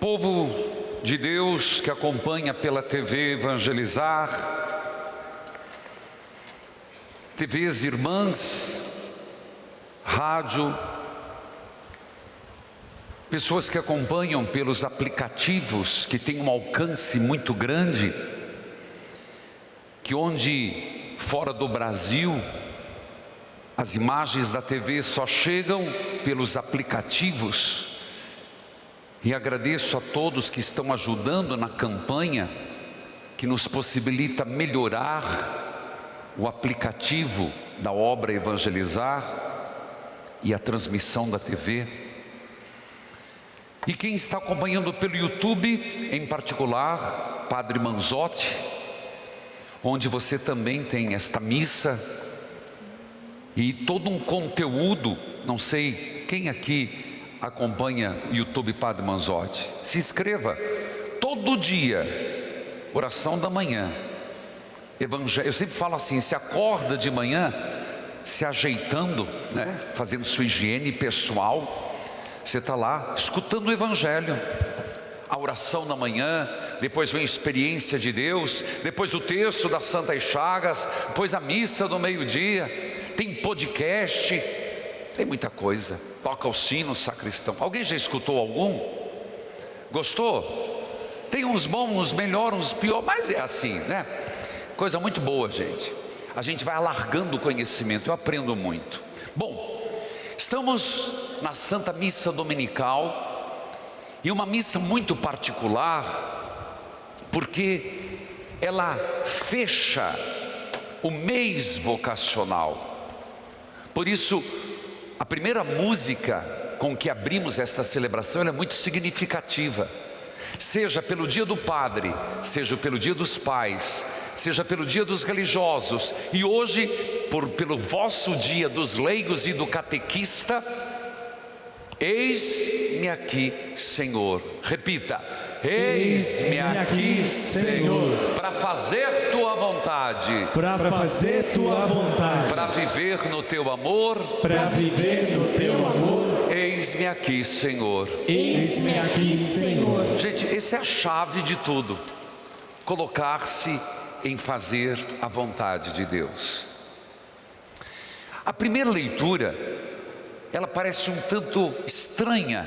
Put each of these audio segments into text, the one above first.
Povo de Deus que acompanha pela TV Evangelizar, TVs irmãs, rádio, pessoas que acompanham pelos aplicativos que têm um alcance muito grande, que onde fora do Brasil as imagens da TV só chegam pelos aplicativos. E agradeço a todos que estão ajudando na campanha que nos possibilita melhorar o aplicativo da obra Evangelizar e a transmissão da TV. E quem está acompanhando pelo YouTube, em particular, Padre Manzotti, onde você também tem esta missa e todo um conteúdo. Não sei quem aqui acompanha o YouTube Padre Manzotti, se inscreva. Todo dia, oração da manhã, evangelho. Eu sempre falo assim: se acorda de manhã se ajeitando, né, fazendo sua higiene pessoal, você está lá escutando o evangelho, a oração da manhã, depois vem a experiência de Deus, depois o texto das Santas Chagas, depois a missa do meio-dia, tem podcast, tem muita coisa. Toca o sino, sacristão. Alguém já escutou algum? Gostou? Tem uns bons, uns melhores, uns piores, mas é assim, né? Coisa muito boa, gente. A gente vai alargando o conhecimento, eu aprendo muito. Bom, estamos na Santa Missa Dominical, e uma missa muito particular, porque ela fecha o mês vocacional. Por isso, a primeira música com que abrimos esta celebração é muito significativa. Seja pelo dia do Padre, seja pelo dia dos Pais, seja pelo dia dos religiosos, e hoje pelo vosso dia dos leigos e do catequista. Eis-me aqui, Senhor. Repita: eis-me aqui, Senhor, para fazer tua vontade, para fazer tua vontade, para viver no teu amor, para viver no teu amor. Eis-me aqui, Senhor. Eis-me aqui, Senhor. Gente, essa é a chave de tudo: colocar-se em fazer a vontade de Deus. A primeira leitura, ela parece um tanto estranha.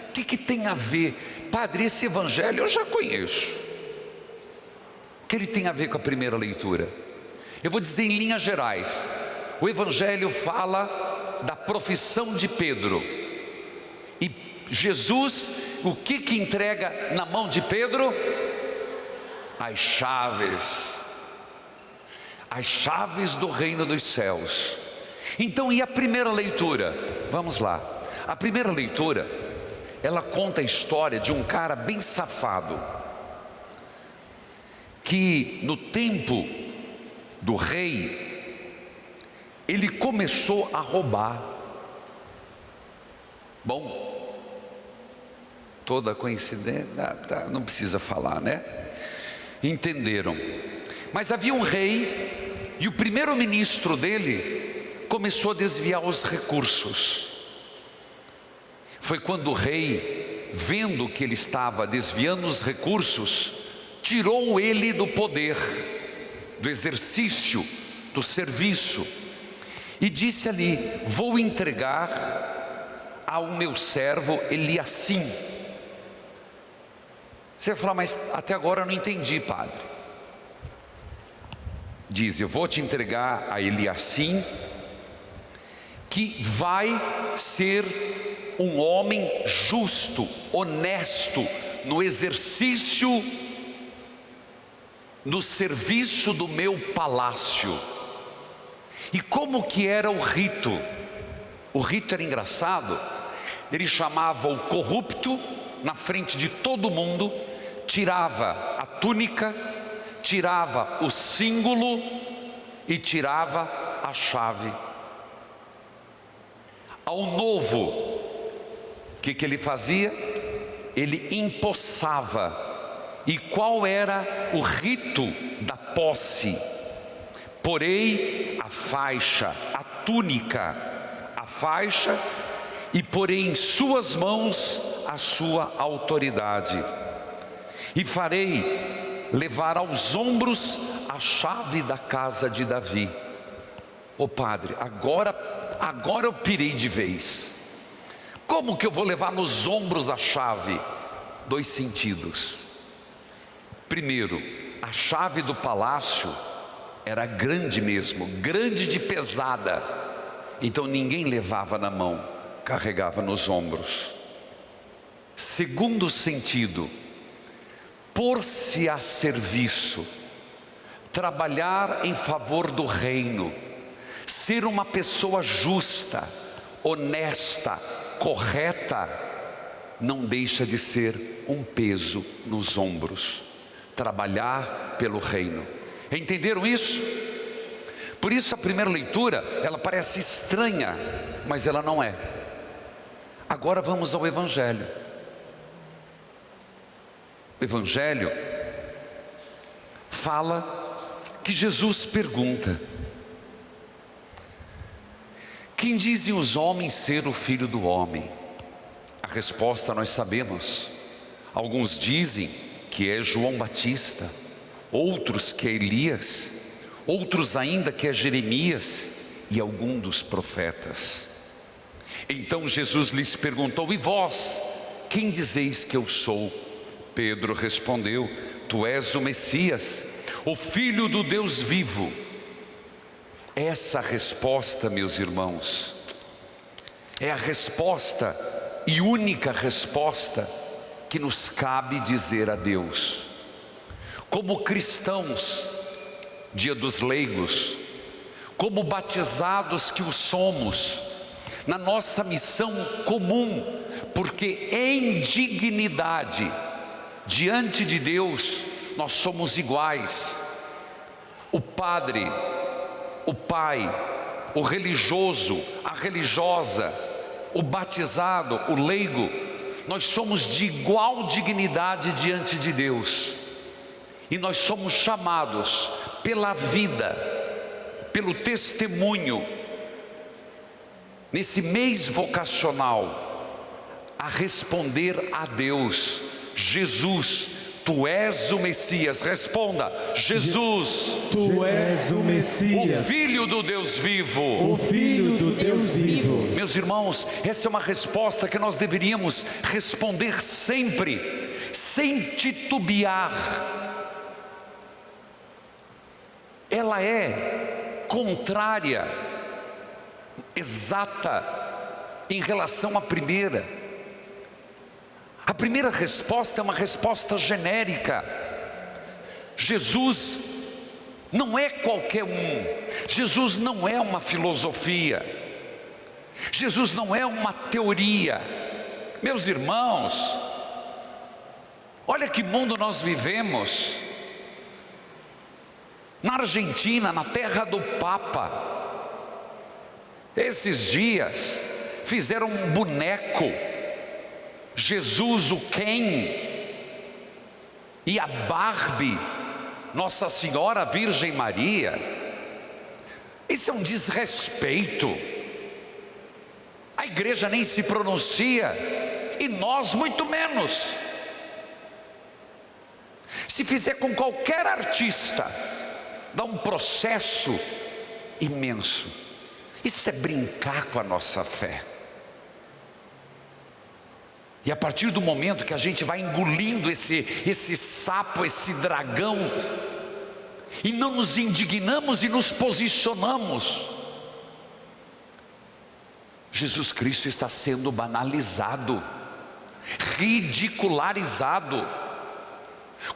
O que tem a ver? Padre, esse evangelho eu já conheço. O que ele tem a ver com a primeira leitura? Eu vou dizer em linhas gerais. O evangelho fala da profissão de Pedro. E Jesus, o que entrega na mão de Pedro? As chaves. As chaves do reino dos céus. Então, e a primeira leitura? Vamos lá. A primeira leitura, ela conta a história de um cara bem safado, que no tempo do rei, ele começou a roubar. Bom, toda coincidência, não precisa falar, né? Entenderam? Mas havia um rei, e o primeiro-ministro dele começou a desviar os recursos. Foi quando o rei, vendo que ele estava desviando os recursos, tirou ele do poder, do exercício, do serviço, e disse ali: vou entregar ao meu servo Eliacim. Você vai falar: mas até agora eu não entendi, padre. Diz: eu vou te entregar a Eliacim, que vai ser um homem justo, honesto, no exercício, no serviço do meu palácio. E como que era o rito? O rito era engraçado. Ele chamava o corrupto na frente de todo mundo, tirava a túnica, tirava o símbolo e tirava a chave. Ao novo, o que ele fazia? Ele empossava. E qual era o rito da posse? Porei a faixa, túnica, a faixa, e porei em suas mãos a sua autoridade, e farei levar aos ombros a chave da casa de Davi. Ô Padre, agora eu pirei de vez. Como que eu vou levar nos ombros a chave? 2 sentidos. Primeiro, a chave do palácio era grande mesmo, grande de pesada. Então ninguém levava na mão, carregava nos ombros. Segundo sentido, pôr-se a serviço, trabalhar em favor do reino, ser uma pessoa justa, honesta, correta, não deixa de ser um peso nos ombros. Trabalhar pelo reino. Entenderam isso? Por isso a primeira leitura, ela parece estranha, mas ela não é. Agora vamos ao Evangelho. O Evangelho fala que Jesus pergunta: quem dizem os homens ser o Filho do Homem? A resposta nós sabemos. Alguns dizem que é João Batista, outros que é Elias, outros ainda que é Jeremias e algum dos profetas. Então Jesus lhes perguntou: e vós, quem dizeis que eu sou? Pedro respondeu: tu és o Messias, o Filho do Deus vivo. Essa resposta, meus irmãos, é a resposta e única resposta que nos cabe dizer a Deus. Como cristãos, dia dos leigos, como batizados que o somos, na nossa missão comum, porque em dignidade, diante de Deus, nós somos iguais. O padre, o pai, o religioso, a religiosa, o batizado, o leigo, nós somos de igual dignidade diante de Deus. E nós somos chamados pela vida, pelo testemunho, nesse mês vocacional, a responder a Deus: Jesus, tu és o Messias. Responda: Jesus, tu és o Messias, o Filho do Deus vivo. o Filho do Deus vivo. Meus irmãos, essa é uma resposta que nós deveríamos responder sempre, sem titubear. Ela é contrária, exata, em relação à primeira. A primeira resposta é uma resposta genérica. Jesus não é qualquer um. Jesus não é uma filosofia. Jesus não é uma teoria. Meus irmãos, olha que mundo nós vivemos. Na Argentina, na terra do Papa, esses dias fizeram um boneco, Jesus o Ken, e a Barbie, Nossa Senhora Virgem Maria. Isso é um desrespeito. A igreja nem se pronuncia, e nós muito menos. Se fizer com qualquer artista, dá um processo imenso. Isso é brincar com a nossa fé. E a partir do momento que a gente vai engolindo esse sapo, esse dragão, e não nos indignamos e nos posicionamos, Jesus Cristo está sendo banalizado, ridicularizado.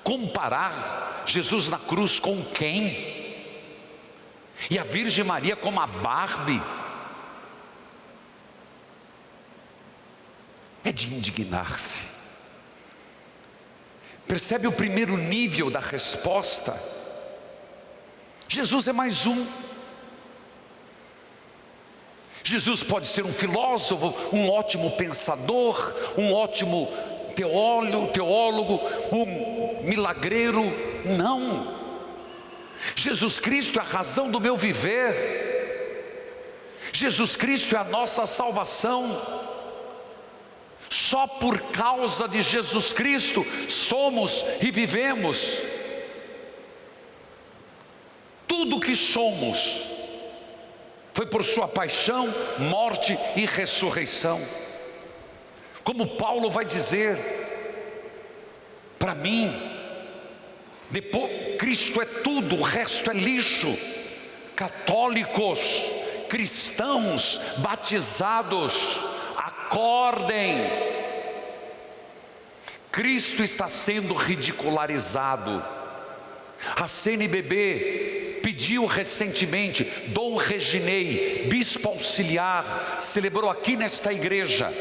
Comparar Jesus na cruz com quem? E a Virgem Maria como a Barbie? É de indignar-se. Percebe o primeiro nível da resposta? Jesus é mais um. Jesus pode ser um filósofo, um ótimo pensador, um ótimo teólogo, um milagreiro. Não. Jesus Cristo é a razão do meu viver. Jesus Cristo é a nossa salvação. Só por causa de Jesus Cristo somos e vivemos. Tudo que somos foi por sua paixão, morte e ressurreição. Como Paulo vai dizer, para mim, depois, Cristo é tudo, o resto é lixo. Católicos, cristãos, batizados, acordem. Cristo está sendo ridicularizado. A CNBB pediu recentemente, Dom Reginei, bispo auxiliar, celebrou aqui nesta igreja.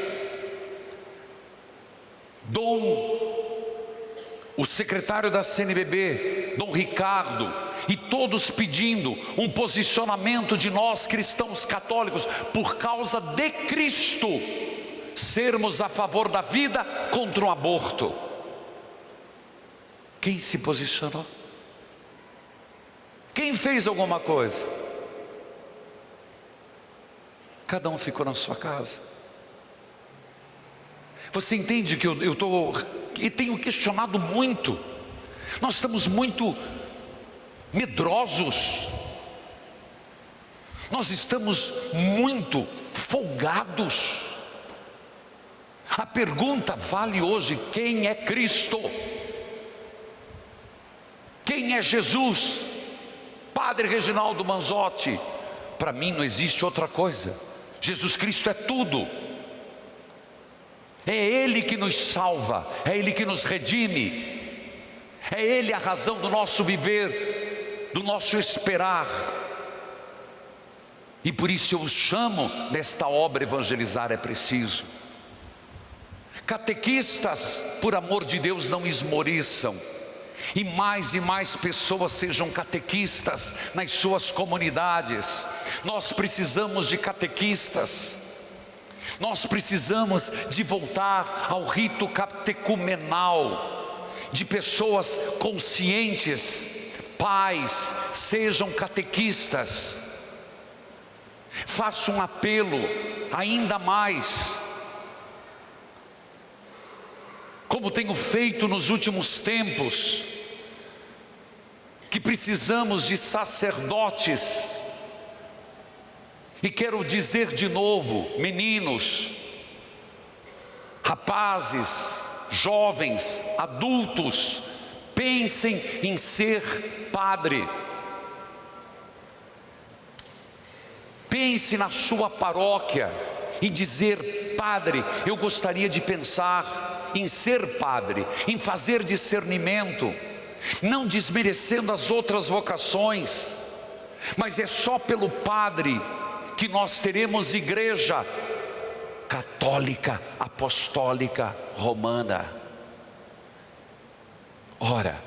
O secretário da CNBB, Dom Ricardo, e todos pedindo um posicionamento de nós cristãos católicos, por causa de Cristo, sermos a favor da vida contra o aborto. Quem se posicionou? Quem fez alguma coisa? Cada um ficou na sua casa. Você entende que eu tenho questionado muito. Nós estamos muito medrosos. Nós estamos muito folgados. A pergunta vale hoje: quem é Cristo? Quem é Jesus? Padre Reginaldo Manzotti, para mim não existe outra coisa. Jesus Cristo é tudo. É Ele que nos salva, é Ele que nos redime, é Ele a razão do nosso viver, do nosso esperar. E por isso eu os chamo nesta obra Evangelizar é Preciso. Catequistas, por amor de Deus, não esmoreçam. E mais pessoas sejam catequistas nas suas comunidades. Nós precisamos de catequistas. Nós precisamos de voltar ao rito catecumenal, de pessoas conscientes. Pais, sejam catequistas. Faço um apelo ainda mais, como tenho feito nos últimos tempos, que precisamos de sacerdotes. E quero dizer de novo, meninos, rapazes, jovens, adultos, pensem em ser padre. Pense na sua paróquia e dizer: padre, eu gostaria de pensar em ser padre, em fazer discernimento, não desmerecendo as outras vocações, mas é só pelo padre que nós teremos igreja católica, apostólica, romana. Ora,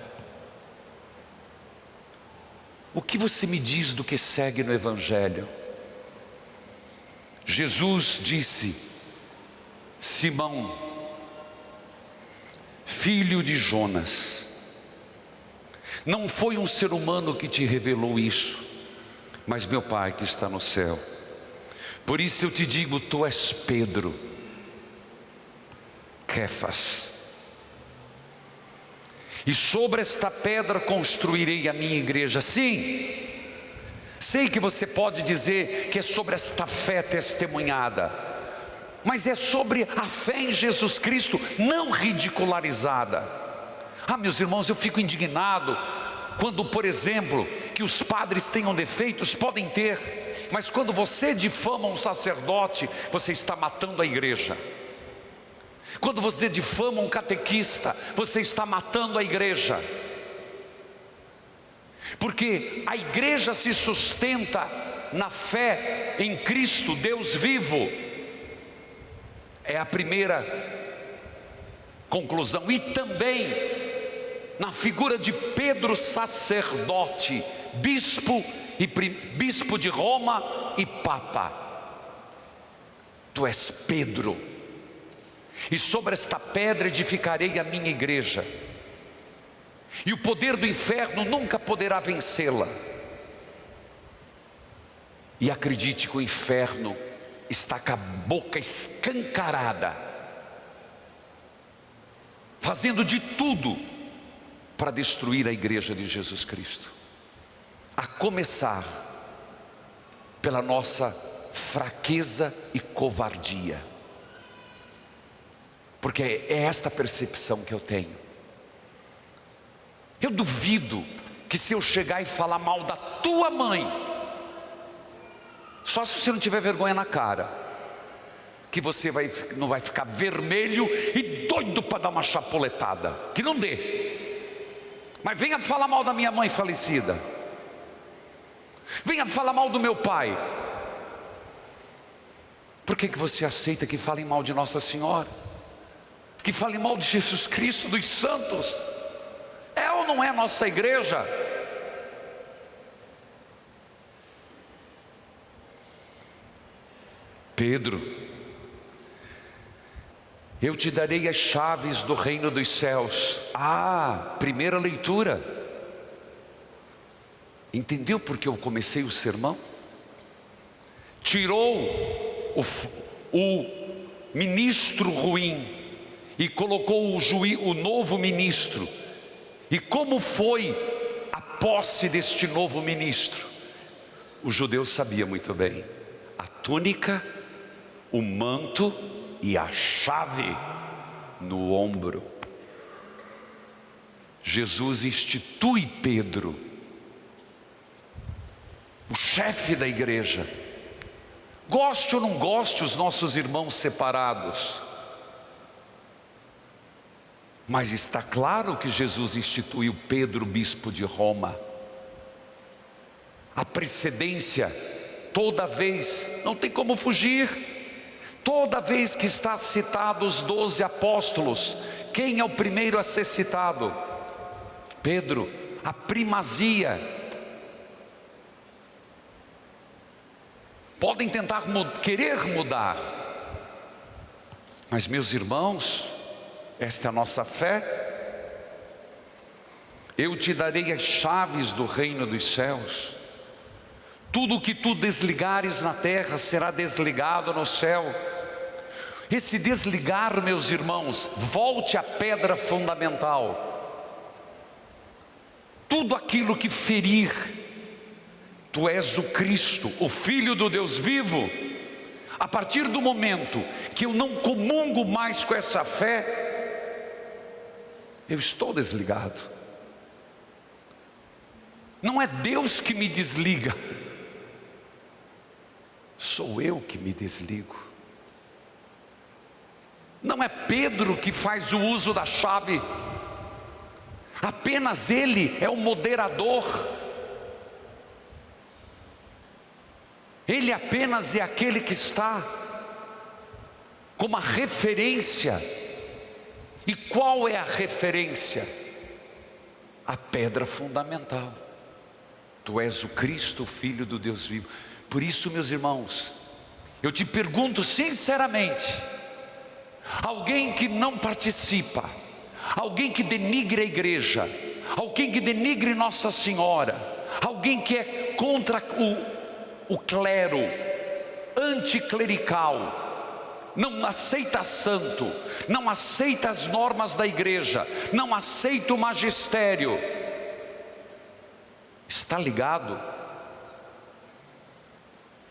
o que você me diz do que segue no Evangelho? Jesus disse: Simão, filho de Jonas, não foi um ser humano que te revelou isso, mas meu Pai que está no céu. Por isso eu te digo, tu és Pedro, Quefas, e sobre esta pedra construirei a minha igreja. Sim, sei que você pode dizer que é sobre esta fé testemunhada, mas é sobre a fé em Jesus Cristo, não ridicularizada. Meus irmãos, eu fico indignado quando, por exemplo, que os padres tenham defeitos, podem ter, mas quando você difama um sacerdote, você está matando a igreja. Quando você difama um catequista, você está matando a igreja. Porque a igreja se sustenta na fé em Cristo, Deus vivo. É a primeira conclusão. E também na figura de Pedro, sacerdote, bispo de Roma e papa. Tu és Pedro, e sobre esta pedra edificarei a minha igreja, e o poder do inferno nunca poderá vencê-la. E acredite que o inferno está com a boca escancarada fazendo de tudo para destruir a igreja de Jesus Cristo, a começar pela nossa fraqueza e covardia, porque é esta percepção que eu tenho. Eu duvido que se eu chegar e falar mal da tua mãe, só se você não tiver vergonha na cara, que você não vai ficar vermelho e doido para dar uma chapuletada, que não dê. Mas venha falar mal da minha mãe falecida, venha falar mal do meu pai. Por que você aceita que falem mal de Nossa Senhora, que falem mal de Jesus Cristo, dos santos? É ou não é nossa igreja? Pedro, eu te darei as chaves do reino dos céus. Primeira leitura. Entendeu por que eu comecei o sermão? Tirou o ministro ruim e colocou o novo ministro. E como foi a posse deste novo ministro? O judeu sabia muito bem. A túnica, o manto e a chave no ombro. Jesus institui Pedro, o chefe da igreja. Goste ou não goste os nossos irmãos separados, mas está claro que Jesus instituiu Pedro bispo de Roma. A precedência, toda vez, não tem como fugir, toda vez que está citado os 12 apóstolos, quem é o primeiro a ser citado? Pedro. A primazia. Podem tentar querer mudar, mas meus irmãos, esta é a nossa fé. Eu te darei as chaves do reino dos céus. Tudo que tu desligares na terra será desligado no céu. Esse desligar, meus irmãos, volte à pedra fundamental. Tudo aquilo que ferir, tu és o Cristo, o Filho do Deus vivo. A partir do momento que eu não comungo mais com essa fé, eu estou desligado. Não é Deus que me desliga, sou eu que me desligo. Não é Pedro que faz o uso da chave, apenas ele é o moderador. Ele apenas é aquele que está como a referência. E qual é a referência? A pedra fundamental. Tu és o Cristo, o Filho do Deus vivo. Por isso, meus irmãos, eu te pergunto sinceramente, alguém que não participa, alguém que denigre a igreja, alguém que denigre Nossa Senhora, alguém que é contra o clero, anticlerical, não aceita santo, não aceita as normas da igreja, não aceita o magistério, está ligado?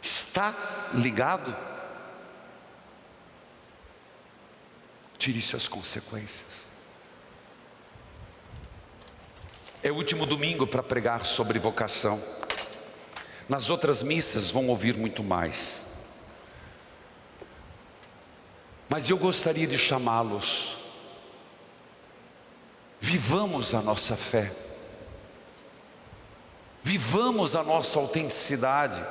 Está ligado? Tire-se as consequências. É o último domingo para pregar sobre vocação. Nas outras missas vão ouvir muito mais. Mas eu gostaria de chamá-los. Vivamos a nossa fé. Vivamos a nossa autenticidade.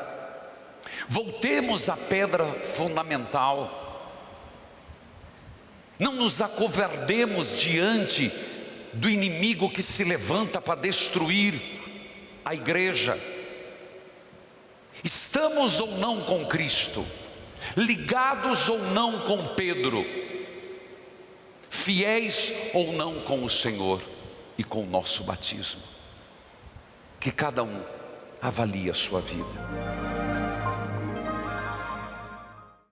Voltemos à pedra fundamental. Não nos acovardemos diante do inimigo que se levanta para destruir a igreja. Estamos ou não com Cristo? Ligados ou não com Pedro? Fiéis ou não com o Senhor e com o nosso batismo? Que cada um avalie a sua vida.